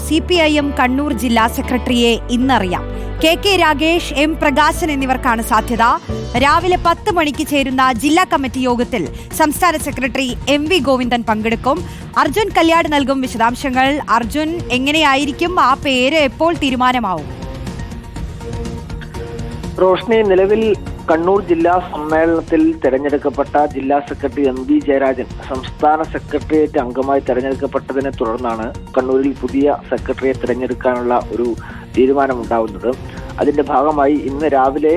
CPIM Kannur ജില്ലാ സെക്രട്ടറിയെ ഇന്നറിയാം. K Ragesh, M Prakashan എന്നിവർക്കാണ് സാധ്യത. രാവിലെ 10 മണിക്ക് ചേരുന്ന ജില്ലാ കമ്മിറ്റി യോഗത്തിൽ സംസ്ഥാന സെക്രട്ടറി MV ഗോവിന്ദൻ പങ്കെടുക്കും. അർജുൻ കല്യാട് നൽകും വിശദാംശങ്ങൾ. അർജുൻ, എങ്ങനെയായിരിക്കും ആ പേര് എപ്പോൾ തീരുമാനമാവും? റോഷ്നി, നിലവിൽ കണ്ണൂർ ജില്ലാ സമ്മേളനത്തിൽ തെരഞ്ഞെടുക്കപ്പെട്ട ജില്ലാ സെക്രട്ടറി MV ജയരാജൻ സംസ്ഥാന സെക്രട്ടേറിയറ്റ് അംഗമായി തെരഞ്ഞെടുക്കപ്പെട്ടതിനെ തുടർന്നാണ് കണ്ണൂരിൽ പുതിയ സെക്രട്ടറിയെ തെരഞ്ഞെടുക്കാനുള്ള ഒരു തീരുമാനമുണ്ടാവുന്നത്. അതിന്റെ ഭാഗമായി ഇന്ന് രാവിലെ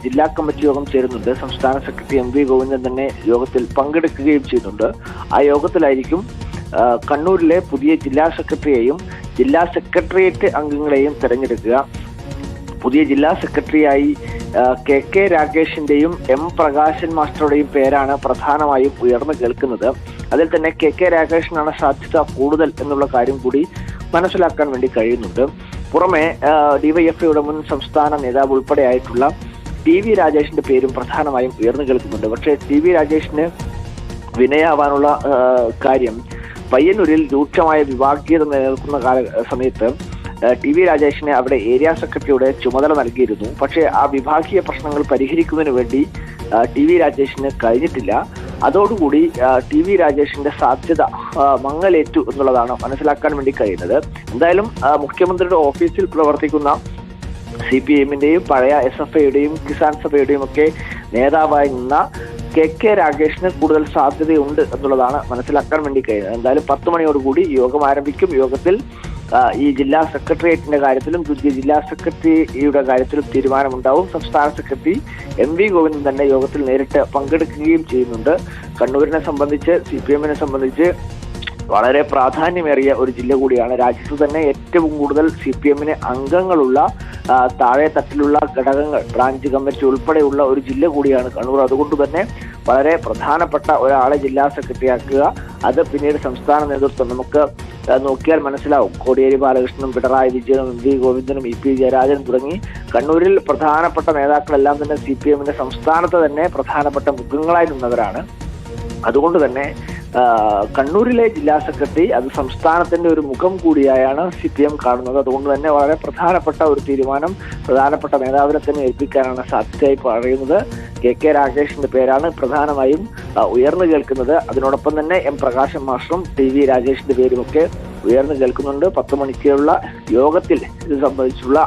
ജില്ലാ കമ്മിറ്റി യോഗം ചേരുന്നുണ്ട്. സംസ്ഥാന സെക്രട്ടറി MV ഗോവിന്ദൻ തന്നെ യോഗത്തിൽ പങ്കെടുക്കുകയും ചെയ്യുന്നുണ്ട്. ആ യോഗത്തിലായിരിക്കും കണ്ണൂരിലെ പുതിയ ജില്ലാ സെക്രട്ടറിയെയും ജില്ലാ സെക്രട്ടേറിയറ്റ് അംഗങ്ങളെയും തെരഞ്ഞെടുക്കുക. പുതിയ ജില്ലാ സെക്രട്ടറിയായി കെ രാഗേഷിന്റെയും M പ്രകാശൻ മാസ്റ്ററുടെയും പേരാണ് പ്രധാനമായും ഉയർന്നു കേൾക്കുന്നത്. അതിൽ തന്നെ കെ രാഗേഷിനാണ് സാധ്യത കൂടുതൽ എന്നുള്ള കാര്യം കൂടി മനസ്സിലാക്കാൻ വേണ്ടി കഴിയുന്നുണ്ട്. പുറമെ DYFIയുടെ മുൻ സംസ്ഥാന നേതാവ് ഉൾപ്പെടെയായിട്ടുള്ള TV രാജേഷിന്റെ പേരും പ്രധാനമായും ഉയർന്നു കേൾക്കുന്നുണ്ട്. പക്ഷേ TV രാജേഷിന് വിനയാവാനുള്ള കാര്യം പയ്യന്നൂരിൽ രൂക്ഷമായ വിഭാഗീയത നിലനിൽക്കുന്ന സമയത്ത് TV രാജേഷിനെ അവിടെ ഏരിയ സെക്രട്ടറിയുടെ ചുമതല നൽകിയിരുന്നു. പക്ഷേ ആ വിഭാഗീയ പ്രശ്നങ്ങൾ പരിഹരിക്കുന്നതിന് വേണ്ടി TV രാജേഷിന് കഴിഞ്ഞിട്ടില്ല. അതോടുകൂടി TV രാജേഷിന്റെ സാധ്യത മങ്ങലേറ്റു എന്നുള്ളതാണ് മനസ്സിലാക്കാൻ വേണ്ടി കഴിയുന്നത്. എന്തായാലും മുഖ്യമന്ത്രിയുടെ ഓഫീസിൽ പ്രവർത്തിക്കുന്ന CPIMന്റെയും പഴയ SFIയുടെയും കിസാൻ സഭയുടെയും ഒക്കെ നേതാവായി നിന്ന കെ രാഗേഷിന് കൂടുതൽ സാധ്യതയുണ്ട് എന്നുള്ളതാണ് മനസ്സിലാക്കാൻ വേണ്ടി കഴിയുന്നത്. എന്തായാലും 10 മണിയോടുകൂടി യോഗം ആരംഭിക്കും. യോഗത്തിൽ ഈ ജില്ലാ സെക്രട്ടേറിയറ്റിന്റെ കാര്യത്തിലും ജില്ലാ സെക്രട്ടറിയുടെ കാര്യത്തിലും തീരുമാനമുണ്ടാവും. സംസ്ഥാന സെക്രട്ടറി MV ഗോവിന്ദൻ തന്നെ യോഗത്തിൽ നേരിട്ട് പങ്കെടുക്കുകയും ചെയ്യുന്നുണ്ട്. കണ്ണൂരിനെ സംബന്ധിച്ച് CPIMനെ സംബന്ധിച്ച് വളരെ പ്രാധാന്യമേറിയ ഒരു ജില്ല കൂടിയാണ്. രാജ്യത്ത് തന്നെ ഏറ്റവും കൂടുതൽ CPIMന് അംഗങ്ങളുള്ള താഴെ തട്ടിലുള്ള ഘടകങ്ങൾ, ബ്രാഞ്ച് കമ്മിറ്റി ഉൾപ്പെടെയുള്ള ഒരു ജില്ല കൂടിയാണ് കണ്ണൂർ. അതുകൊണ്ട് തന്നെ വളരെ പ്രധാനപ്പെട്ട ഒരാളെ ജില്ലാ സെക്രട്ടറിയാക്കുക, അത് പിന്നീട് സംസ്ഥാന നേതൃത്വം നമുക്ക് നോക്കിയാൽ മനസ്സിലാവും. കോടിയേരി ബാലകൃഷ്ണനും പിണറായി വിജയനും MV ഗോവിന്ദനും EP ജയരാജനും തുടങ്ങി കണ്ണൂരിൽ പ്രധാനപ്പെട്ട നേതാക്കളെല്ലാം തന്നെ CPIMന്റെ സംസ്ഥാനത്ത് തന്നെ പ്രധാനപ്പെട്ട മുഖങ്ങളായി നിന്നവരാണ്. അതുകൊണ്ട് തന്നെ കണ്ണൂരിലെ ജില്ലാ സെക്രട്ടറി അത് സംസ്ഥാനത്തിന്റെ ഒരു മുഖം കൂടിയായാണ് CPIM കാണുന്നത്. അതുകൊണ്ട് തന്നെ വളരെ പ്രധാനപ്പെട്ട ഒരു തീരുമാനം പ്രധാനപ്പെട്ട നേതാവിനെ തന്നെ ഏൽപ്പിക്കാനാണ് സാധ്യതയായി പറയുന്നത്. കെ രാഗേഷിന്റെ പേരാണ് പ്രധാനമായും ഉയർന്നു കേൾക്കുന്നത്. അതിനോടൊപ്പം തന്നെ M പ്രകാശൻ മാസ്റ്ററും TV രാജേഷിന്റെ പേരുമൊക്കെ ഉയർന്നു കേൾക്കുന്നുണ്ട്. 10 മണിക്കുള്ള യോഗത്തിൽ ഇത് സംബന്ധിച്ചുള്ള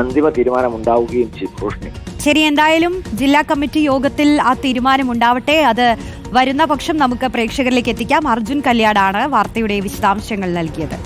അന്തിമ തീരുമാനം ഉണ്ടാവുകയും ചെയ്യും. ശരി, എന്തായാലും ജില്ലാ കമ്മിറ്റി യോഗത്തിൽ ആ തീരുമാനം ഉണ്ടാവട്ടെ. അത് വരുന്ന പക്ഷം നമുക്ക് പ്രേക്ഷകരിലേക്ക് എത്തിക്കാം. അർജുൻ കല്യാടാണ് വാർത്തയുടെ വിശദാംശങ്ങൾ നൽകിയത്.